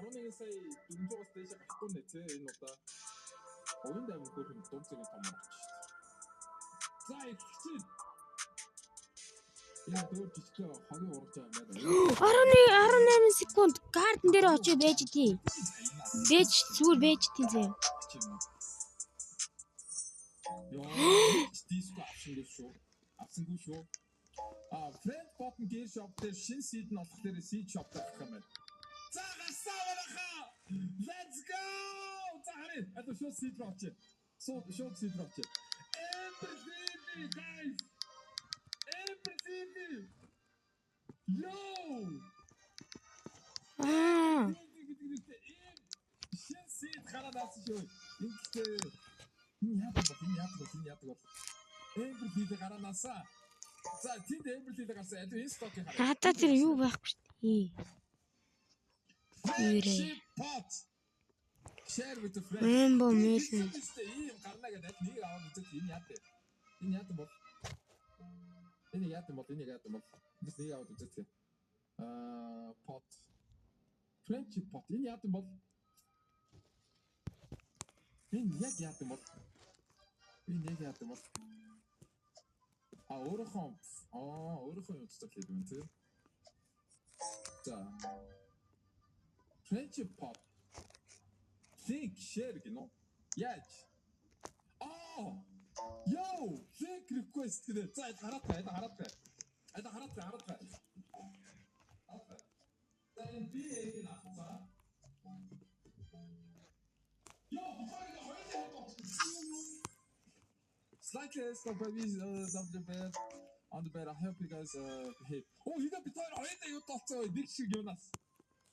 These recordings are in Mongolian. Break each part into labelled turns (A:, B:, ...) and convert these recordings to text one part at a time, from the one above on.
A: 11 сая 400-аас дээш гарахгүй нэ тэ энэ удаа. Оюун аймаг хөрхөн дуусгийн том орчих. За ихчээ. Энэ дөр жижиг хогийн ургаж байгаа юм байна.
B: 18 секунд гарден дээр очиж байж тий. Бэж зүгээр байж тий зэ.
A: Яа, диско авсангүй шүү. Фрэнд Ботн гэр шоп дээр шинэ сид нь олох дээр сид шоп гэх юм байна. За гасаа бараха. Let's go. За харин одоо шууд сид руу очие. Шууд сид руу очие. Everything guys. Everything. Yo. Шинэ сид гараад авсан шүү. Ингээд яадаг. Everything гараанасаа. За тэнд everything гарсан. Аль энэ стокийг хараа.
B: Надад тэр юу байхгүй шүү дээ.
A: Pot. Share with the friends.
B: Rainbow Mason.
A: Ийм гарна гэдэг нэг аваад үзэх энэ яат. Энэ яат бол. Энийг яат бол. Бид нэг аваад үзэх. Pot. Friendship pot. Энэ яат бол. Энэ яг яат бол. Энэ яг яат бол. Өөрөөхөө юм цэцэрлээд байна тий. За. Friendship pot. Think share гинөө. Яаж? Yo, think request гэдэг. За хараад бай. За энэ би яг наацаа. Yo, slightly stop baby on the bed. I help you guys hit. You got bit хоёроо юу толцоо нэг шиг юунаас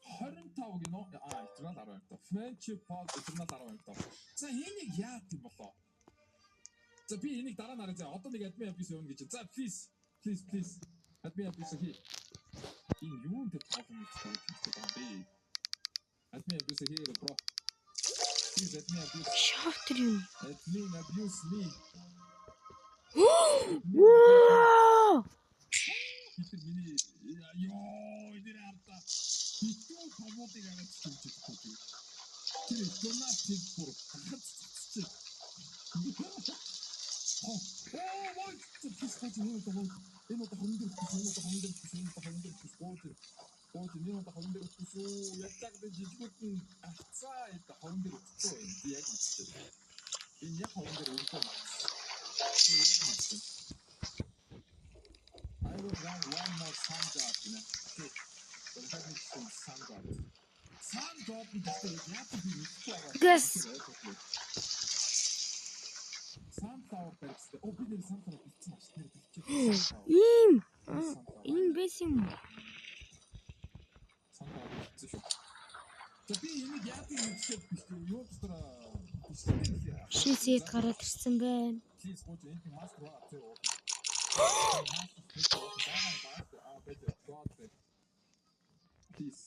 A: 25 гинөө. Итрнал 12. Friendship pod итрнал 12. За энийг яат юм болоо. За би энийг дараа нараа заа. Одоо нэг admin abuse явна гэж. За please. Admin abuse хий. Энэ юунд тавхан мэдчихсэн юм бэ? Admin abuse хийгээ бро. Please admin abuse.
B: Шахтэр юм.
A: Admin abuse me.
B: Wow!
A: Хитэр миний идэр арта. Хитүү томоотыг аваад чимчээхгүй. Тэр донат хийх бүр хатчих. Вой, чипсхач нэг удаа энэ удаа хондөр яг би жижигүүд нь авцаа это хондөр өгсөн би яг мэдсэн. Энэ яг хондөр өгсөн. I will run one more sun god, you know. Okay. So let me see sun god. Sun god is
B: Yes.
A: Sunflower beds. Би нэр sunflower бичсэн байна.
B: Ийм байсан юм.
A: Sunflower бичсэн шүү. Би энийг яадаг юм гэж бичсэн. Юу дотор бичсэн.
B: Шийсэд гараад ирсэн байна.
A: Please go to anything master or please.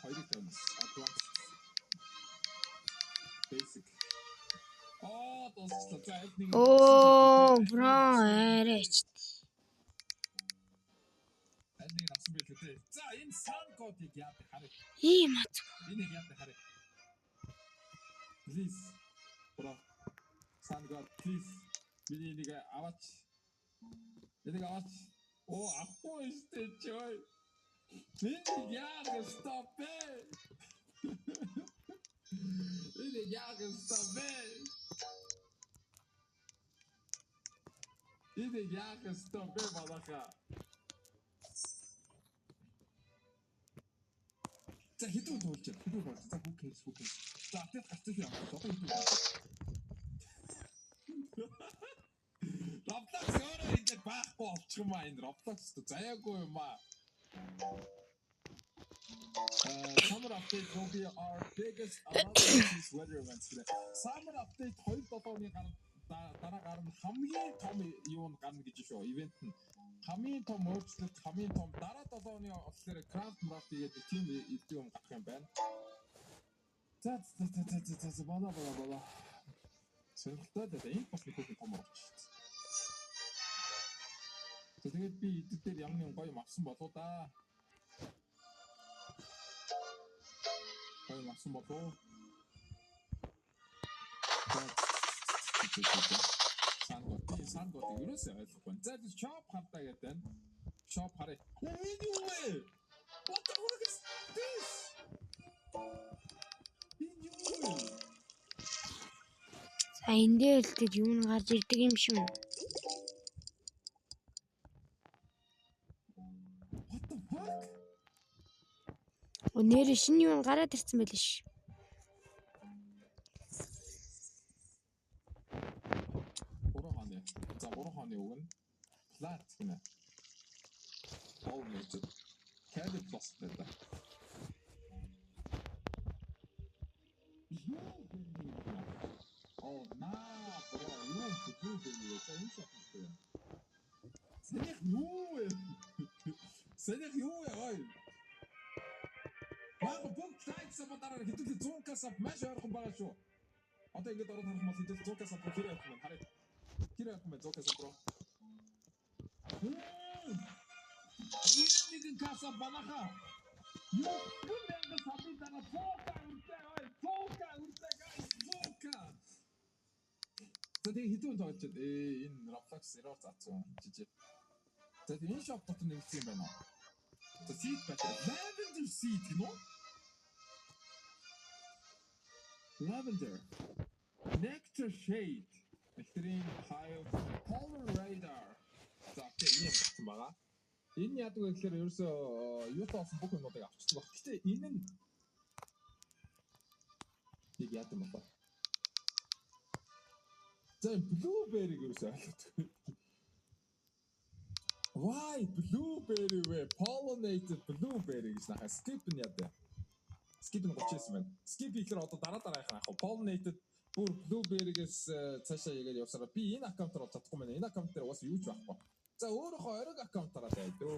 A: Хайртай байна. Advanced. Basic.
B: Бро эрэч.
A: Энийг авсан байх үү? За энэ sun god-ыг яадаг харъя.
B: Ийм ат.
A: Энийг яадаг харъя. Please. Бро. Sun god please. Миний нэг аваач. Авахгүй өстэй чой. Энийг яадаг stop ээ. Энийг яадаг stop ээ. Энийг яадаг stop ээ балаха. За хэдүү туулж байна. За бүкээс. За апдейт гарчих юм. Roblox өөрөө ингэж баахгүй болчих юм аа энэ Roblox заяагүй юм аа. Summer update will be our biggest anonymous weather events today. Summer update 2-7-ны дараа гарна хамгийн том юу нь гарна гэж шүү. Ивент нь хамгийн том өөрчлөлт хамгийн том дараа 7-ны болохоор craft craft гэдэг тийм юм гарах юм байна. За бала. Сонирхолтой дээ. Энэ бас нэг хөөрхөн том орч шүү. Тэгээд би эдгээр ямар нэгэн гоё авсан болоо да. Хоёр авсан болов. Сангот ерөөсөө ойлгохгүй. За shop хартаа гэдэг нь. Shop харъя. Anyway. What the fuck is this?
B: За энэ дээр л тэр юм гарч ирдэг юм шиг.
A: What the fuck?
B: Өнөр шинэ юм гараад ирсэн байл ш.
A: За 3 хоны үг нь flat гэнэ. All major. Caddy plus гэдэг. Oh, наа, бро, юу бүхүү за энэ шаттай. Сэнийх юу вэ ой? Маа бүгд лайк сабатараа хэдүүлээ 100-аас маш ойрхон байгаа шүү. Одоо ингэж ороод харах мал хэдүүлээ 100-аас хэрэг авах юм харъя. Хэрэг авах юм 100-аас бро. Нэгэн каса банаха. Юу бүгд сабын дараа фока үртэй фока. Тэгээд хэдүүн тоолж энэ Roblox error заасан жижиг. Тэгээд энэ shop дотор нэгсэн юм байна. The seed back. Lavender seed, you know? Lavender. Nectar shade. Nectarine hive. Color radar. За тийм юм байна. Энэ яадаг вэ гэхээр ерөөсөө юу тоосон бүх юмнуудыг авчдаг баг. Гэтэ энэ нь яг яадаг юм ба. За blueberry ерөөсөө ойлгохгүй. Why blueberry вэ? Pollinated blueberry гэж нахаа skip нь яа дээ. Skip нь 39 байна. Skip ихлээр одоо дараагийн яах вэ? Pollinated бүр blueberry-гээс цаашаа яагаад явсараа би энэ аккаунтаар бол чадахгүй байна. Энэ аккаунт дээр бас юу ч байхгүй. За өөрөөхөө ориг аккаунтаараа дайдөө.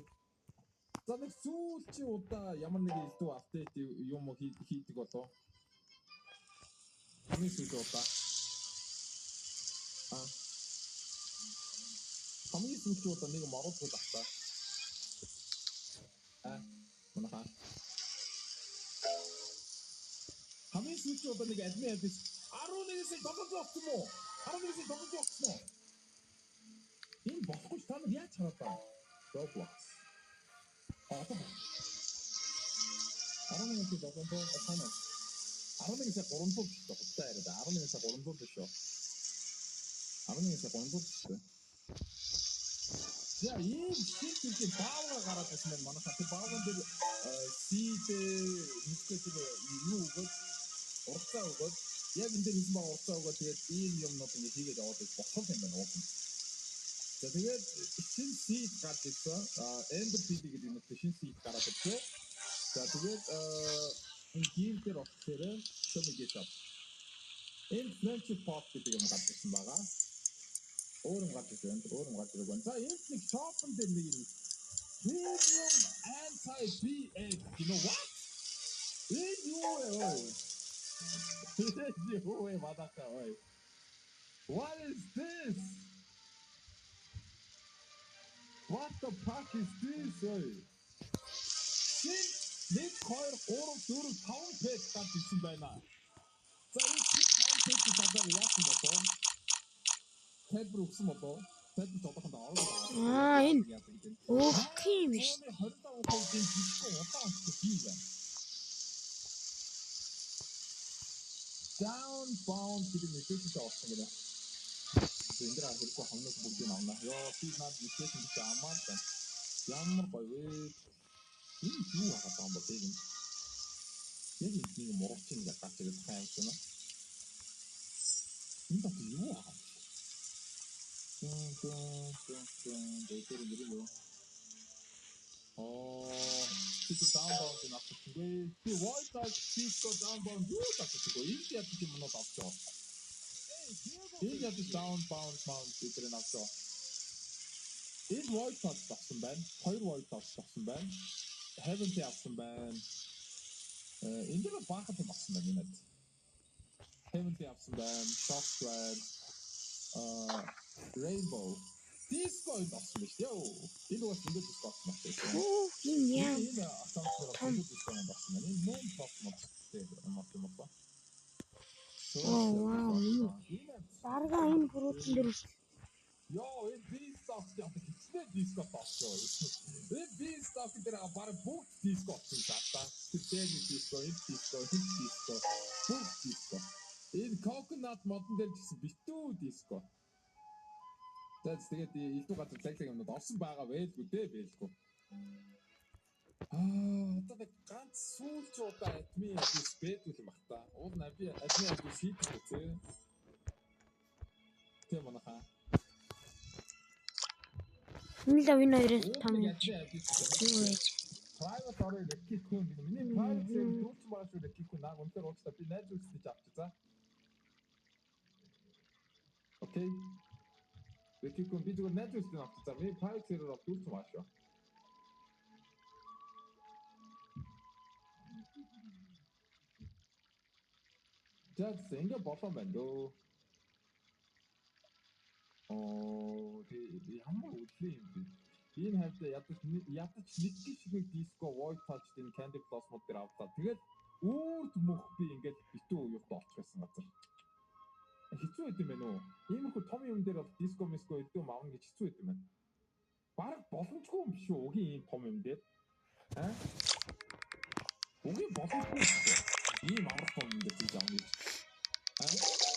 A: За нэг сүүлчийн удаа ямар нэг илүү апдейт юм хийдэг болоо. Хамгийн сүүлийн удаа. Хамгийн сүүлийн удаа нэг морозгүй багтаа. Манайхаа. Хамгийн сүүлийн удаа нэг админ хэлсэн. 11-ээс тоглож авсан уу? 11-ээс тоглож авсан уу? Энэ болохгүй та нар яаж хараад байна? Roblox. Одоо 11-ээс тоглож авсан. 11-ээс 300 биш тоглолттой яриад 11-ээс 300 биш шүү. 11-ээс 300 шүү. За ийм шийдвэрийн баавга гараад ирсэн байна. Манайхаа тэр баавган дээр seed нүцгэж юу өгөөд уртаа өгөөд яг энэ дээр хийсэн байгаа уртаа өгөөд тэгээд ийм юмнууд ингэ хийгээд яваад болох юм байна уу? За тэгээд шинэ seed гарч ирсэн. Ender seed гэдэг юм уу шинэ seed гараад ирсэн. За тэгээд энэ гейм дээр болохоор communicate up. Энэ friendship pot гэдэг юм гарч ирсэн байгаа. Өөр юм гарч ирсэн. За энэ нэг shop-ын дээр нэг юм premium anti-BF. You know what? What is this? What the fuck is this? Sin 1 2 3 4 5 page гарч ирсэн байна. За энэ 5 page sadаа яасан бэ? Тайлбар өгсөн болоо. Тайлбар тодорхой ороод
B: Энэ окей юм биш.
A: 25% жишээ удаа онцлог юм байна. Downbound гэдэг мэдээгч авсан гэдэг. Энэ дээр хэрэг хамнаас бүгдийг авна. Ёо, би наад мэдээгч гэж амаар байна. Ямар гоё вэ? Энэ юу хагаад байгаа юм бэ? Яг нэг морогч нэг гарч ирээд байгаа юм шиг байна. Энэ бат юу аа? This is downbound in Africa. The white side keeps go downbound. You got to go. India to give not offshore. India to downbound mount dito rin offshore. In white side tapсан байна. Хоёр white side tapсан байна. Heaven-тэй авсан байна. Энд дээр баахад авсан байна энэ. Heaven-тэй авсан байна. Software Rainbow. диско энэ болсон биш ёо. Энэ бас ингээд диско болсон байна.
B: Оо юм яа.
A: Энэ аккаунтаар
B: Том.
A: диско болсон байна. Энэ мөн топ модтэй юм ба.
B: Оо вау. Дарга энэ бүрүүдэн дээр
A: Яа, энэ диско яг хичнээн диско болсон. Энэ диско дээр баг бүгд диско болсон та. Тэр диско, энэ диско, энэ диско, бүгд диско. Энэ coconut модон дээр гэсэн битүү диско. Тэгээд элдв газар лаглаг юмнууд орсон байгаа байлгүй дээ байлгүй. Одоо нэг ганц сүүлчуудаа админ адмис бэдүүл юм бах та. Уул на би админ адмис хийх үзээ. Тэ манайхаа.
B: Нилээ энэ хоёроос том юм.
A: Юу вэ? Private орой лекик хүн гэнэ. Миний private зэрэг дүүрч байгаа шүү лекик хүн наа үнээр уучлаа. Би найз үзтэж авчих за. Окей. Лекик хүн би зүгээр найз үзтэж авчих за. Миний private зэрэг дүүрч байгаа шүү. Жаас ингэ болон байна дөө. Тэгээ ямар үгүй юм бэ? Энэ хавьда ядаж нэг шиг диско void touch энэ candy plus мод дээр авлаа. Тэгээд үрд мөх би ингээд битүү уюут олчих байсан газар. Хэцүү байд юм байна уу? Иймэрхүү том юм дээр бол диско миско идэв мавна гэж хэцүү байд юм байна. Бараг боломжгүй юм биш үү? Угийн ийм том юм дээр. Угийн боломжгүй юм биш үү? Ийм амар том юм дээр тийж авна гэж.